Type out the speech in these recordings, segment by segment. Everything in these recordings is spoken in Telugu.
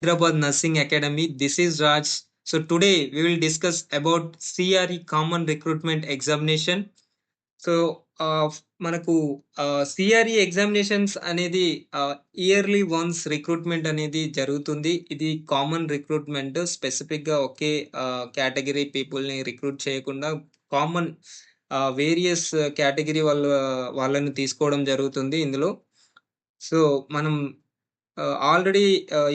Hyderabad Nursing Academy. This is Raj. So today we will discuss about CRE Common Recruitment Examination. So మనకు సిఆర్ఈ ఎగ్జామినేషన్స్ అనేది ఇయర్లీ వన్స్ రిక్రూట్మెంట్ అనేది జరుగుతుంది. ఇది కామన్ రిక్రూట్మెంట్. స్పెసిఫిక్గా ఒకే కేటగిరీ పీపుల్ని రిక్రూట్ చేయకుండా కామన్ వేరియస్ కేటగిరీ వాళ్ళని తీసుకోవడం జరుగుతుంది ఇందులో. సో మనం ఆల్రెడీ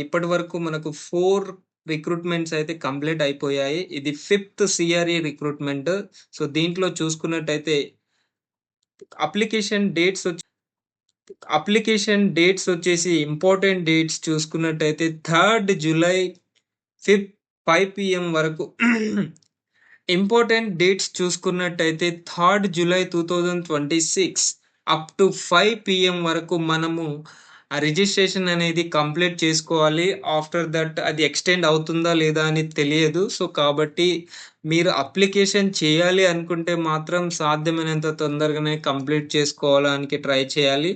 ఇప్పటి వరకు మనకు 4 రిక్రూట్మెంట్స్ అయితే కంప్లీట్ అయిపోయాయి. ఇది 5th సిఆర్ఈ రిక్రూట్మెంట్. సో దీంట్లో చూసుకున్నట్టయితే అప్లికేషన్ డేట్స్ వచ్చేసి ఇంపార్టెంట్ డేట్స్ చూసుకున్నట్టయితే 3rd జూలై 5 PM వరకు. ఇంపార్టెంట్ డేట్స్ చూసుకున్నట్టయితే 3rd July 2026 up to 5 PM వరకు మనము ఆ రిజిస్ట్రేషన్ అనేది కంప్లీట్ చేసుకోవాలి. ఆఫ్టర్ దట్ అది ఎక్స్టెండ్ అవుతుందా లేదా అని తెలియదు. సో కాబట్టి మీరు అప్లికేషన్ చేయాలి అనుకుంటే మాత్రం సాధ్యమైనంత తొందరగానే కంప్లీట్ చేసుకోవడానికి ట్రై చేయాలి.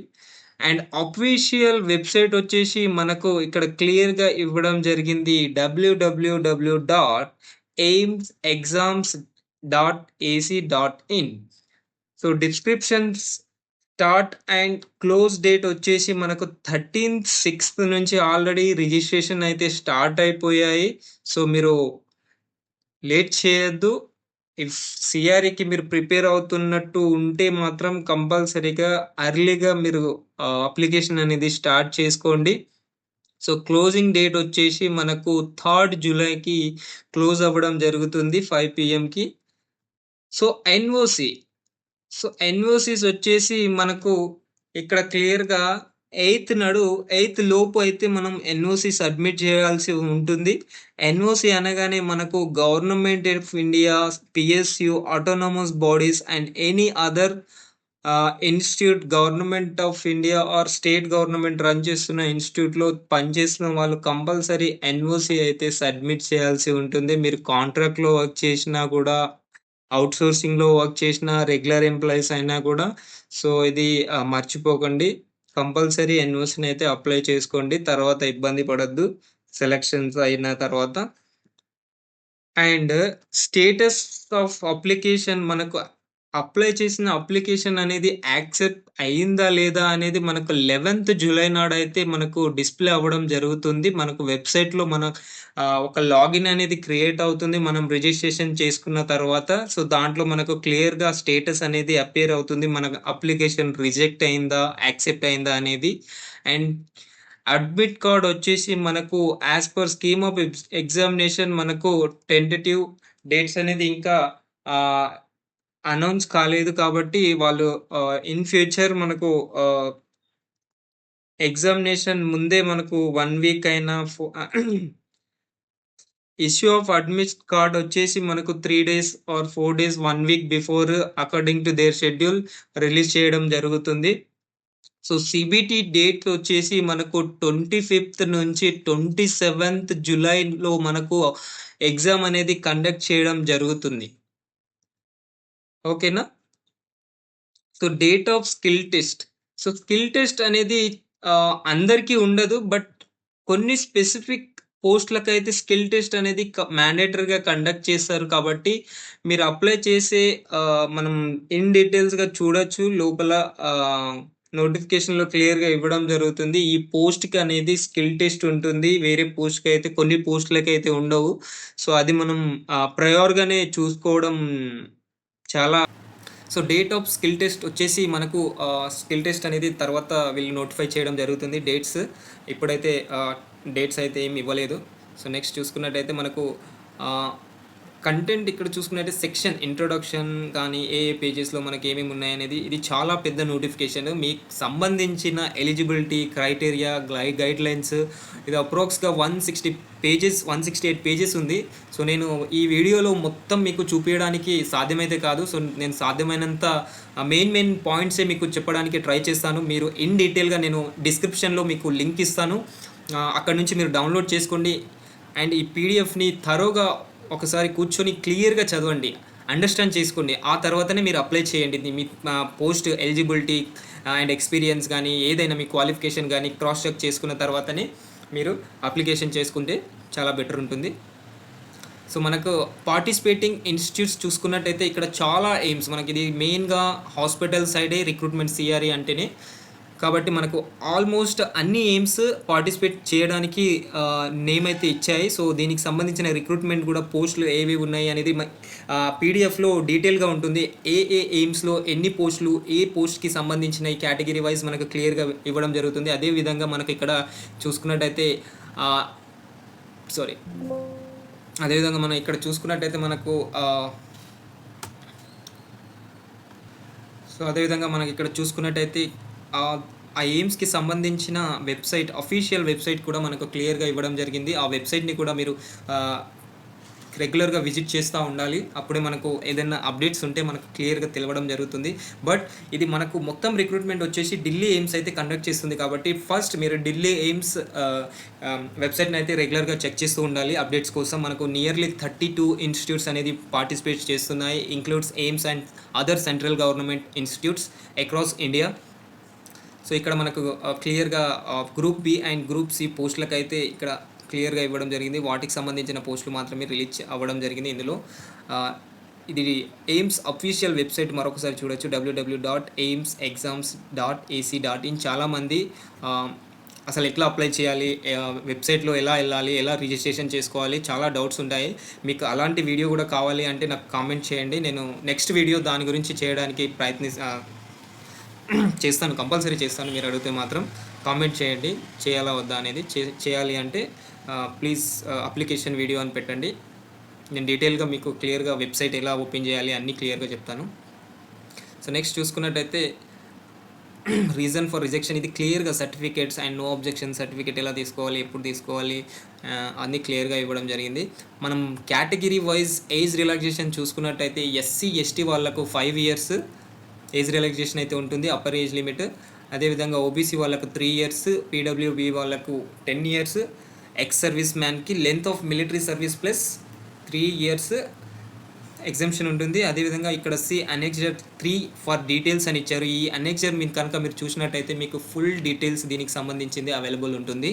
అండ్ అఫీషియల్ వెబ్సైట్ వచ్చేసి మనకు ఇక్కడ క్లియర్గా ఇవ్వడం జరిగింది. www.aimsexams.ac.in. So descriptions start and close date వచ్చేసి మనకు 13th 6th నుంచి ఆల్రెడీ రిజిస్ట్రేషన్ అయితే స్టార్ట్ అయిపోయాయి. సో మీరు లేట్ చేయొద్దు. ఇఫ్ సిఆర్ఈకి మీరు ప్రిపేర్ అవుతున్నట్టు ఉంటే మాత్రం కంపల్సరీగా అర్లీగా మీరు అప్లికేషన్ అనేది స్టార్ట్ చేసుకోండి. సో క్లోజింగ్ డేట్ వచ్చేసి మనకు 3rd జూలైకి క్లోజ్ అవ్వడం జరుగుతుంది 5 PMకి. సో ఎన్ఓసిస్ వచ్చేసి మనకు ఇక్కడ క్లియర్గా 8th లోపు అయితే మనం ఎన్ఓసి సబ్మిట్ చేయాల్సి ఉంటుంది. ఎన్ఓసి అనగానే మనకు government of India, PSU, autonomous bodies and any other institute, government of India or state government run చేస్తున్న ఇన్స్టిట్యూట్లో పనిచేస్తున్న వాళ్ళు కంపల్సరీ ఎన్ఓసి అయితే సబ్మిట్ చేయాల్సి ఉంటుంది. మీరు కాంట్రాక్ట్లో వర్క్ చేసినా కూడా, అవుట్సోర్సింగ్లో వర్క్ చేసిన, రెగ్యులర్ ఎంప్లాయీస్ అయినా కూడా. సో ఇది మర్చిపోకండి. కంపల్సరీ ఎన్ఓసిని అయితే అప్లై చేసుకోండి. తర్వాత ఇబ్బంది పడద్దు సెలక్షన్స్ అయిన తర్వాత. అండ్ స్టేటస్ ఆఫ్ అప్లికేషన్, మనకు అప్లై చేసిన అప్లికేషన్ అనేది యాక్సెప్ట్ అయిందా లేదా అనేది మనకు 11th జూలై నాడైతే మనకు డిస్ప్లే అవ్వడం జరుగుతుంది. మనకు వెబ్సైట్లో ఒక లాగిన్ అనేది క్రియేట్ అవుతుంది మనం రిజిస్ట్రేషన్ చేసుకున్న తర్వాత. సో దాంట్లో మనకు క్లియర్గా స్టేటస్ అనేది అపియర్ అవుతుంది, మన అప్లికేషన్ రిజెక్ట్ అయిందా, యాక్సెప్ట్ అయిందా అనేది. అండ్ అడ్మిట్ కార్డ్ వచ్చేసి మనకు as per scheme of examination మనకు టెంటేటివ్ డేట్స్ అనేది ఇంకా అనౌన్స్ కాలేదు. కాబట్టి వాళ్ళు ఇన్ ఫ్యూచర్ మనకు ఎగ్జామినేషన్ ముందే మనకు 1 వీక్ అయినా ఇష్యూ ఆఫ్ అడ్మిట్ కార్డ్ వచ్చేసి మనకు 3 days or 4 days 1 week before according to their schedule release చేయడం జరుగుతుంది. సో సిబిటి డేట్ వచ్చేసి మనకు 25th నుంచి 27th జూలైలో మనకు ఎగ్జామ్ అనేది కండక్ట్ చేయడం జరుగుతుంది. ఓకేనా? So date of skill test. So skill test అనేది అందరికీ ఉండదు, బట్ కొన్ని స్పెసిఫిక్ పోస్టులకైతే స్కిల్ టెస్ట్ అనేది మ్యాండేటరీగా కండక్ట్ చేస్తారు. కాబట్టి మీరు అప్లై చేసే మనం ఇన్ డీటెయిల్స్గా చూడొచ్చు. లోపల నోటిఫికేషన్లో క్లియర్గా ఇవ్వడం జరుగుతుంది. ఈ పోస్ట్కి అనేది స్కిల్ టెస్ట్ ఉంటుంది, వేరే పోస్ట్కి అయితే, కొన్ని పోస్టులకి అయితే ఉండవు. సో అది మనం ప్రయోర్గానే చూసుకోవడం చాలా. So date of skill test వచ్చేసి మనకు స్కిల్ టెస్ట్ అనేది తర్వాత వీళ్ళు నోటిఫై చేయడం జరుగుతుంది డేట్స్. ఇప్పుడైతే డేట్స్ అయితే ఏమి ఇవ్వలేదు. సో నెక్స్ట్ చూసుకున్నట్టయితే మనకు కంటెంట్ ఇక్కడ చూసుకున్నట్టే సెక్షన్ ఇంట్రొడక్షన్ కానీ ఏ పేజెస్లో మనకి ఏమేమి ఉన్నాయనేది, ఇది చాలా పెద్ద నోటిఫికేషన్. మీకు సంబంధించిన ఎలిజిబిలిటీ క్రైటీరియా, గైడ్ లైన్స్, ఇది అప్రాక్స్గా 168 పేజెస్ ఉంది. సో నేను ఈ వీడియోలో మొత్తం మీకు చూపించడానికి సాధ్యమైతే కాదు. సో నేను సాధ్యమైనంత మెయిన్ పాయింట్సే మీకు చెప్పడానికి ట్రై చేస్తాను. మీరు ఇన్ డీటెయిల్గా నేను డిస్క్రిప్షన్లో మీకు లింక్ ఇస్తాను, అక్కడ నుంచి మీరు డౌన్లోడ్ చేసుకోండి. అండ్ ఈ పీడిఎఫ్ని థరోగా ఒకసారి కూర్చొని క్లియర్గా చదవండి, అండర్స్టాండ్ చేసుకోండి. ఆ తర్వాతనే మీరు అప్లై చేయండి. మీ పోస్ట్ ఎలిజిబిలిటీ అండ్ ఎక్స్పీరియన్స్ కానీ ఏదైనా మీ క్వాలిఫికేషన్ కానీ క్రాస్ చెక్ చేసుకున్న తర్వాతనే మీరు అప్లికేషన్ చేసుకుంటే చాలా బెటర్ ఉంటుంది. సో మనకు పార్టిసిపేటింగ్ ఇన్స్టిట్యూట్స్ చూసుకున్నట్టయితే ఇక్కడ చాలా ఎయిమ్స్ మనకి ఇది మెయిన్గా హాస్పిటల్ సైడే రిక్రూట్మెంట్ సిఆర్ఈ అంటేనే, కాబట్టి మనకు ఆల్మోస్ట్ అన్ని ఎయిమ్స్ పార్టిసిపేట్ చేయడానికి నేమ్ అయితే ఇచ్చాయి. సో దీనికి సంబంధించిన రిక్రూట్మెంట్ కూడా పోస్టులు ఏవి ఉన్నాయి అనేది పీడిఎఫ్లో డీటెయిల్గా ఉంటుంది. ఏ ఎయిమ్స్లో ఎన్ని పోస్టులు, ఏ పోస్ట్కి సంబంధించిన ఈ కేటగిరీ వైజ్ మనకు క్లియర్గా ఇవ్వడం జరుగుతుంది. అదేవిధంగా మనకు ఇక్కడ చూసుకున్నట్టయితే అదేవిధంగా మనం ఇక్కడ చూసుకున్నట్టయితే మనకు అదేవిధంగా మనకి ఇక్కడ చూసుకున్నట్టయితే ఆ ఎయిమ్స్కి సంబంధించిన వెబ్సైట్, అఫీషియల్ వెబ్సైట్ కూడా మనకు క్లియర్గా ఇవ్వడం జరిగింది. ఆ వెబ్సైట్ని కూడా మీరు రెగ్యులర్గా విజిట్ చేస్తూ ఉండాలి. అప్పుడే మనకు ఏదైనా అప్డేట్స్ ఉంటే మనకు క్లియర్గా తెలవడం జరుగుతుంది. బట్ ఇది మనకు మొత్తం రిక్రూట్మెంట్ వచ్చేసి ఢిల్లీ ఎయిమ్స్ అయితే కండక్ట్ చేస్తుంది. కాబట్టి ఫస్ట్ మీరు ఢిల్లీ ఎయిమ్స్ వెబ్సైట్ని అయితే రెగ్యులర్గా చెక్ చేస్తూ ఉండాలి అప్డేట్స్ కోసం. మనకు నియర్లీ 32 ఇన్స్టిట్యూట్స్ అనేది పార్టిసిపేట్ చేస్తున్నాయి, includes AIIMS and other central government institutes across India. So ఇక్కడ మనకు క్లియర్గా group B and group C పోస్టులకు అయితే ఇక్కడ క్లియర్గా ఇవ్వడం జరిగింది. వాటికి సంబంధించిన పోస్టులు మాత్రమే రిలీజ్ అవ్వడం జరిగింది ఇందులో. ఇది ఎయిమ్స్ అఫీషియల్ వెబ్సైట్ మరొకసారి చూడొచ్చు, www.aimsexams.ac.in. చాలామంది అసలు ఎట్లా అప్లై చేయాలి, వెబ్సైట్లో ఎలా వెళ్ళాలి, ఎలా రిజిస్ట్రేషన్ చేసుకోవాలి, చాలా డౌట్స్ ఉంటాయి. మీకు అలాంటి వీడియో కూడా కావాలి అంటే నాకు కామెంట్ చేయండి. నేను నెక్స్ట్ వీడియో దాని గురించి చేయడానికి చేస్తాను, కంపల్సరీ చేస్తాను. మీరు అడిగితే మాత్రం కామెంట్ చేయండి చేయాలా వద్దా అనేది. చేయాలి అంటే ప్లీజ్ అప్లికేషన్ వీడియో అని పెట్టండి. నేను డీటెయిల్గా మీకు క్లియర్గా వెబ్సైట్ ఎలా ఓపెన్ చేయాలి అన్నీ క్లియర్గా చెప్తాను. సో నెక్స్ట్ చూసుకున్నట్టయితే రీజన్ ఫర్ రిజెక్షన్, ఇది క్లియర్గా certificates and no objection certificate ఎలా తీసుకోవాలి, ఎప్పుడు తీసుకోవాలి అన్నీ క్లియర్గా ఇవ్వడం జరిగింది. మనం కేటగిరీ వైజ్ ఏజ్ రిలాక్సేషన్ చూసుకున్నట్టయితే ఎస్సీ ఎస్టీ వాళ్ళకు 5 years ఏజ్ రిలాక్సేషన్ అయితే ఉంటుంది, అప్పర్ ఏజ్ లిమిట్. అదేవిధంగా ఓబీసీ వాళ్ళకు 3 years, పీడబ్ల్యూబీ వాళ్ళకు 10 years, ఎక్స్ సర్వీస్ మ్యాన్కి length of military service plus 3 years exemption ఉంటుంది. అదేవిధంగా ఇక్కడ అనెక్జర్ 3 ఫర్ డీటెయిల్స్ అని ఇచ్చారు. ఈ అనెక్జర్ మీరు చూసినట్టయితే మీకు ఫుల్ డీటెయిల్స్ దీనికి సంబంధించింది అవైలబుల్ ఉంటుంది.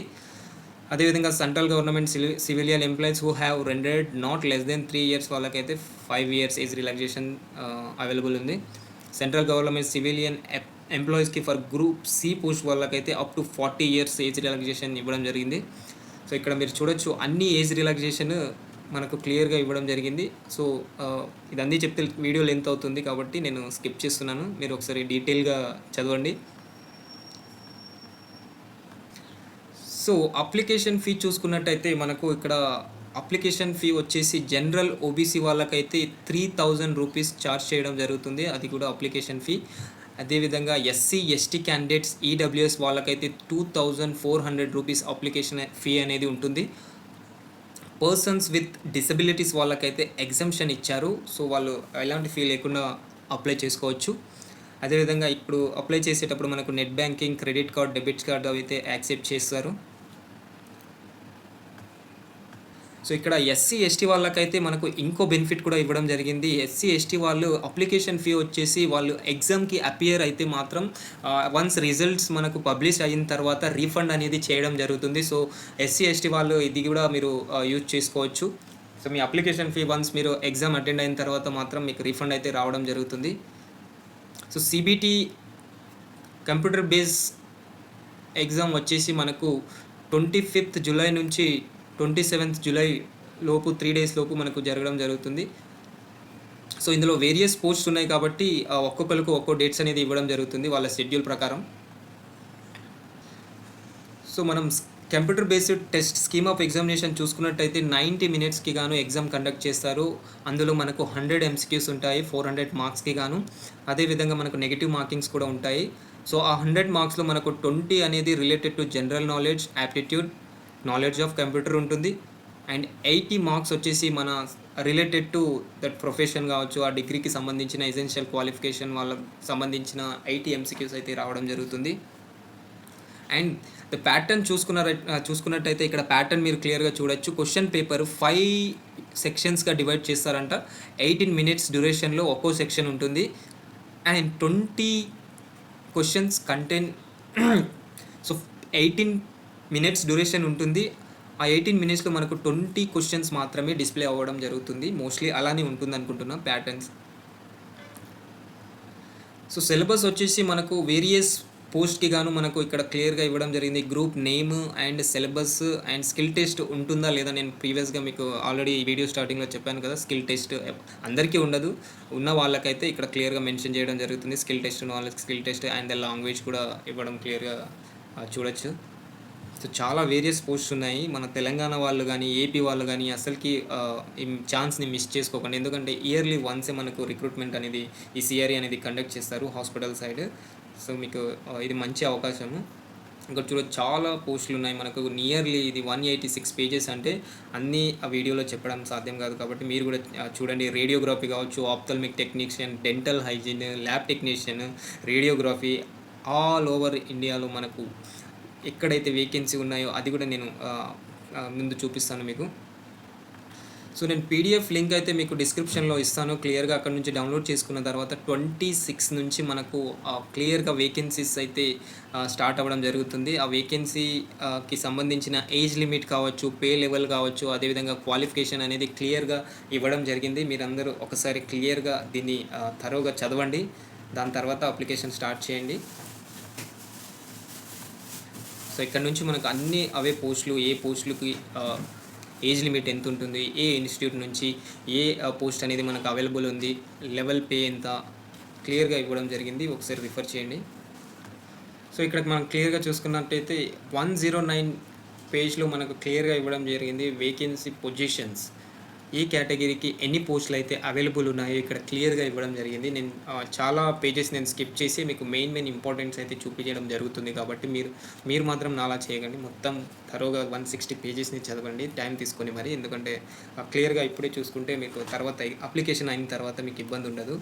అదేవిధంగా central government civilian employees who have రెండెడ్ not less than 3 years వాళ్ళకైతే 5 years ఏజ్ రిలాక్సేషన్ అవైలబుల్ ఉంది. సెంట్రల్ గవర్నమెంట్ సివిలియన్ ఎంప్లాయీస్కి ఫర్ గ్రూప్ సి పోస్ట్ వాళ్ళకైతే up to 40 years age relaxation ఇవ్వడం జరిగింది. సో ఇక్కడ మీరు చూడొచ్చు అన్ని ఏజ్ రిలాక్సేషన్ మనకు క్లియర్గా ఇవ్వడం జరిగింది. సో ఇదన్నీ చెప్తే వీడియో లెంత్ అవుతుంది కాబట్టి నేను స్కిప్ చేస్తున్నాను, మీరు ఒకసారి డీటెయిల్గా చదవండి. సో అప్లికేషన్ ఫీ చూసుకున్నట్టయితే మనకు ఇక్కడ అప్లికేషన్ ఫీ వచ్చేసి జనరల్ ఓబీసీ వాళ్ళకైతే 3000 రూపీస్ ఛార్జ్ చేయడం జరుగుతుంది, అది కూడా అప్లికేషన్ ఫీ. అదేవిధంగా ఎస్సీ ఎస్టీ క్యాండిడేట్స్ ఈడబ్ల్యూఎస్ వాళ్ళకైతే 2400 రూపీస్ అప్లికేషన్ ఫీ అనేది ఉంటుంది. పర్సన్స్ విత్ డిసబిలిటీస్ వాళ్ళకైతే ఎగ్జంప్షన్ ఇచ్చారు, సో వాళ్ళు ఎలాంటి ఫీ లేకుండా అప్లై చేసుకోవచ్చు. అదేవిధంగా ఇప్పుడు అప్లై చేసేటప్పుడు మనకు net banking, credit card, debit card అయితే యాక్సెప్ట్ చేస్తారు. సో ఇక్కడ ఎస్సీ ఎస్టీ వాళ్ళకైతే మనకు ఇంకో బెనిఫిట్ కూడా ఇవ్వడం జరిగింది. ఎస్సీ ఎస్టీ వాళ్ళు అప్లికేషన్ ఫీ వచ్చేసి వాళ్ళు ఎగ్జామ్కి అపియర్ అయితే మాత్రం వన్స్ రిజల్ట్స్ మనకు పబ్లిష్ అయిన తర్వాత రీఫండ్ అనేది చేయడం జరుగుతుంది. సో ఎస్సీ ఎస్టీ వాళ్ళు ఇది కూడా మీరు యూజ్ చేసుకోవచ్చు. సో మీ అప్లికేషన్ ఫీ వన్స్ మీరు ఎగ్జామ్ అటెండ్ అయిన తర్వాత మాత్రం మీకు రీఫండ్ అయితే రావడం జరుగుతుంది. So CBT computer base exam వచ్చేసి మనకు 25th July నుంచి 27th July లోపు 3 days లోపు మనకు జరగడం జరుగుతుంది. సో ఇందులో వేరియస్ పోస్ట్స్ ఉన్నాయి కాబట్టి ఒక్కొక్కరికి ఒక్కో డేట్స్ అనేది ఇవ్వడం జరుగుతుంది వాళ్ళ షెడ్యూల్ ప్రకారం. సో మనం computer based test scheme of examination చూసుకున్నట్టయితే 90 minutesకి గాను ఎగ్జామ్ కండక్ట్ చేస్తారు. అందులో మనకు 100 MCQs ఉంటాయి 400 మార్క్స్కి గాను. అదేవిధంగా మనకు నెగిటివ్ మార్కింగ్స్ కూడా ఉంటాయి. సో ఆ 100 మార్క్స్లో మనకు 20 అనేది related to general knowledge, aptitude, knowledge of computer ఉంటుంది. అండ్ 80 మార్క్స్ వచ్చేసి మన రిలేటెడ్ టు దట్ ప్రొఫెషన్ కావచ్చు, ఆ డిగ్రీకి సంబంధించిన ఎసెన్షియల్ క్వాలిఫికేషన్ వాళ్ళకి సంబంధించిన 80 MCQs అయితే రావడం జరుగుతుంది. అండ్ ద ప్యాటర్న్ చూసుకున్నట్టయితే ఇక్కడ ప్యాటర్న్ మీరు క్లియర్గా చూడొచ్చు. క్వశ్చన్ పేపర్ 5 sectionsగా డివైడ్ చేస్తారంట. 18 minutes డ్యూరేషన్లో ఒక్కో సెక్షన్ ఉంటుంది. And 20 questions content. So 18 minutes duration ఉంటుంది. ఆ 18 మినిట్స్‌లో మనకు 20 క్వెషన్స్ మాత్రమే డిస్‌ప్లే అవ్వడం జరుగుతుంది. మోస్ట్‌లీ అలానే ఉంటుందనుకుంటున్నా ప్యాటర్న్స్. సో, సిలబస్ వచ్చేసి మనకు వేరియస్ పోస్ట్‌కి గాను మనకు ఇక్కడ క్లియర్‌గా ఇవ్వడం జరిగింది. Group name and syllabus and skill test ఉంటుందా లేదా, నేను ప్రీవియస్‌గా మీకు ఆల్రెడీ ఈ వీడియో స్టార్టింగ్‌లో చెప్పాను కదా! స్కిల్ టెస్ట్ అందరికీ ఉండదు. ఉన్న వాళ్ళకైతే ఇక్కడ క్లియర్‌గా మెన్షన్ చేయడం జరుగుతుంది. స్కిల్ టెస్ట్ ఉన్న వాళ్ళకి స్కిల్ టెస్ట్ అండ్ లాంగ్వేజ్ కూడా ఇవ్వడం క్లియర్‌గా చూడొచ్చు. సో, చాలా వేరియస్ పోస్ట్స్ ఉన్నాయి. మన తెలంగాణ వాళ్ళు గానీ, ఏపీ వాళ్ళు గానీ అస్సలకి ఈ ఛాన్స్‌ని మిస్ చేసుకోకండి. ఎందుకంటే ఇయర్లీ వన్సే మనకు రిక్రూట్మెంట్ అనేది, ఈ సిఆర్ఈ అనేది కండక్ట్ చేస్తారు హాస్పిటల్ సైడ్. సో, మీకు ఇది మంచి అవకాశము. ఇక్కడ చూడొచ్చు చాలా పోస్టులు ఉన్నాయి మనకు. నియర్లీ ఇది 186 పేజెస్ అంటే అన్నీ ఆ వీడియోలో చెప్పడం సాధ్యం కాదు. కాబట్టి మీరు కూడా చూడండి. రేడియోగ్రఫీ కావచ్చు, ophthalmic technician, dental hygiene, lab technician, radiography all over ఇండియాలో మనకు ఎక్కడైతే వేకెన్సీ ఉన్నాయో అది కూడా నేను ముందు చూపిస్తాను మీకు. సో, నేను పీడిఎఫ్ లింక్ అయితే మీకు డిస్క్రిప్షన్లో ఇస్తాను. క్లియర్గా అక్కడ నుంచి డౌన్లోడ్ చేసుకున్న తర్వాత 26 నుంచి మనకు క్లియర్గా వేకెన్సీస్ అయితే స్టార్ట్ అవ్వడం జరుగుతుంది. ఆ వేకెన్సీకి సంబంధించిన ఏజ్ లిమిట్ కావచ్చు, పే లెవెల్ కావచ్చు, అదేవిధంగా క్వాలిఫికేషన్ అనేది క్లియర్గా ఇవ్వడం జరిగింది. మీరందరూ ఒకసారి క్లియర్గా దీన్ని థరోగా చదవండి. దాని తర్వాత అప్లికేషన్ స్టార్ట్ చేయండి. సో, ఇక్కడ నుంచి మనకు అన్నీ అవే పోస్టులు, ఏ పోస్టులకి ఏజ్ లిమిట్ ఎంత ఉంటుంది, ఏ ఇన్స్టిట్యూట్ నుంచి ఏ పోస్ట్ అనేది మనకు అవైలబుల్ ఉంది, లెవెల్ పే ఎంత క్లియర్గా ఇవ్వడం జరిగింది. ఒకసారి రిఫర్ చేయండి. సో, ఇక్కడ మనం క్లియర్గా చూసుకున్నట్టయితే 109 పేజ్లో మనకు క్లియర్గా ఇవ్వడం జరిగింది. వేకెన్సీ పొజిషన్స్, ఏ కేటగిరీకి ఎన్ని పోస్టులు అయితే అవైలబుల్ ఉన్నాయో ఇక్కడ క్లియర్గా ఇవ్వడం జరిగింది. నేను చాలా పేజెస్ నేను స్కిప్ చేసి మీకు మెయిన్ ఇంపార్టెంట్స్ అయితే చూపించడం జరుగుతుంది. కాబట్టి మీరు మాత్రం నాలా చేయకండి. మొత్తం థరోగా 160 పేజెస్ని చదవండి టైం తీసుకొని మరి. ఎందుకంటే క్లియర్గా ఇప్పుడే చూసుకుంటే మీకు తర్వాత అప్లికేషన్ అయిన తర్వాత మీకు ఇబ్బంది ఉండదు.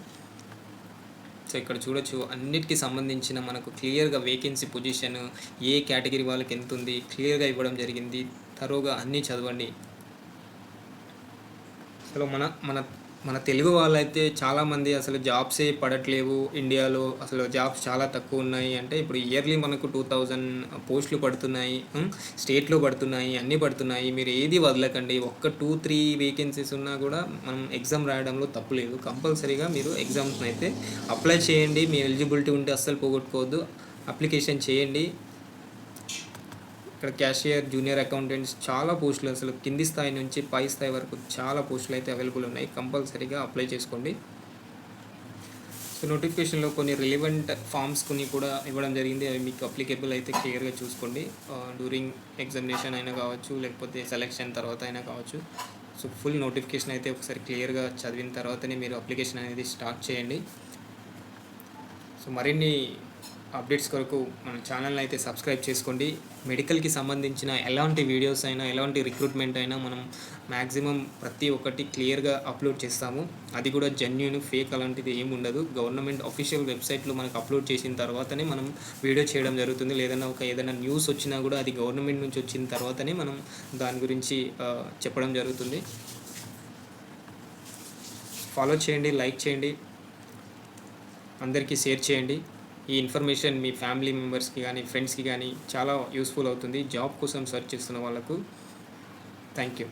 సో, ఇక్కడ చూడొచ్చు అన్నిటికీ సంబంధించిన మనకు క్లియర్గా వేకెన్సీ పొజిషన్, ఏ కేటగిరీ వాళ్ళకి ఎంత ఉంది క్లియర్గా ఇవ్వడం జరిగింది. థరోగా అన్నీ చదవండి. అసలు మన తెలుగు వాళ్ళైతే చాలామంది అసలు జాబ్సే పడట్లేవు ఇండియాలో, అసలు జాబ్స్ చాలా తక్కువ ఉన్నాయి అంటే, ఇప్పుడు ఇయర్లీ మనకు 2000 పోస్టులు పడుతున్నాయి, స్టేట్లో పడుతున్నాయి, అన్నీ పడుతున్నాయి. మీరు ఏది వదలకండి. ఒక్క 2-3 వేకెన్సీస్ ఉన్నా కూడా మనం ఎగ్జామ్ రాయడంలో తప్పు లేదు. కంపల్సరీగా మీరు ఎగ్జామ్స్ని అయితే అప్లై చేయండి. మీ ఎలిజిబిలిటీ ఉంటే అస్సలు పోగొట్టుకోవద్దు. అప్లికేషన్ చేయండి. ఇక్కడ క్యాషియర్, జూనియర్ అకౌంటెంట్స్ చాలా పోస్టులు, అసలు కింది స్థాయి నుంచి పై స్థాయి వరకు చాలా పోస్టులు అయితే అవైలబుల్ ఉన్నాయి. కంపల్సరీగా అప్లై చేసుకోండి. సో, నోటిఫికేషన్లో కొన్ని రిలవెంట్ ఫామ్స్ కొన్ని కూడా ఇవ్వడం జరిగింది. అవి మీకు అప్లికేబుల్ అయితే క్లియర్గా చూసుకోండి. డ్యూరింగ్ ఎగ్జామినేషన్ అయినా కావచ్చు, లేకపోతే సెలెక్షన్ తర్వాత అయినా కావచ్చు. సో, ఫుల్ నోటిఫికేషన్ అయితే ఒకసారి క్లియర్గా చదివిన తర్వాతనే మీరు అప్లికేషన్ అనేది స్టార్ట్ చేయండి. సో, మరిన్ని అప్డేట్స్ కొరకు మన ఛానల్ని అయితే సబ్స్క్రైబ్ చేసుకోండి. మెడికల్కి సంబంధించిన ఎలాంటి వీడియోస్ అయినా, ఎలాంటి రిక్రూట్మెంట్ అయినా మనం మ్యాక్సిమం ప్రతి ఒక్కటి క్లియర్గా అప్లోడ్ చేస్తాము. అది కూడా జెన్యూన్, ఫేక్ అలాంటిది ఏమి ఉండదు. గవర్నమెంట్ అఫీషియల్ వెబ్సైట్లో మనకు అప్లోడ్ చేసిన తర్వాతనే మనం వీడియో చేయడం జరుగుతుంది. ఏదైనా న్యూస్ వచ్చినా కూడా అది గవర్నమెంట్ నుంచి వచ్చిన తర్వాతనే మనం దాని గురించి చెప్పడం జరుగుతుంది. ఫాలో చేయండి, లైక్ చేయండి, అందరికీ షేర్ చేయండి. ఈ ఇన్ఫర్మేషన్ మీ ఫ్యామిలీ మెంబర్స్కి కానీ, ఫ్రెండ్స్కి కానీ చాలా యూస్ఫుల్ అవుతుంది జాబ్ కోసం సెర్చ్ చేస్తున్న వాళ్ళకు. Thank you.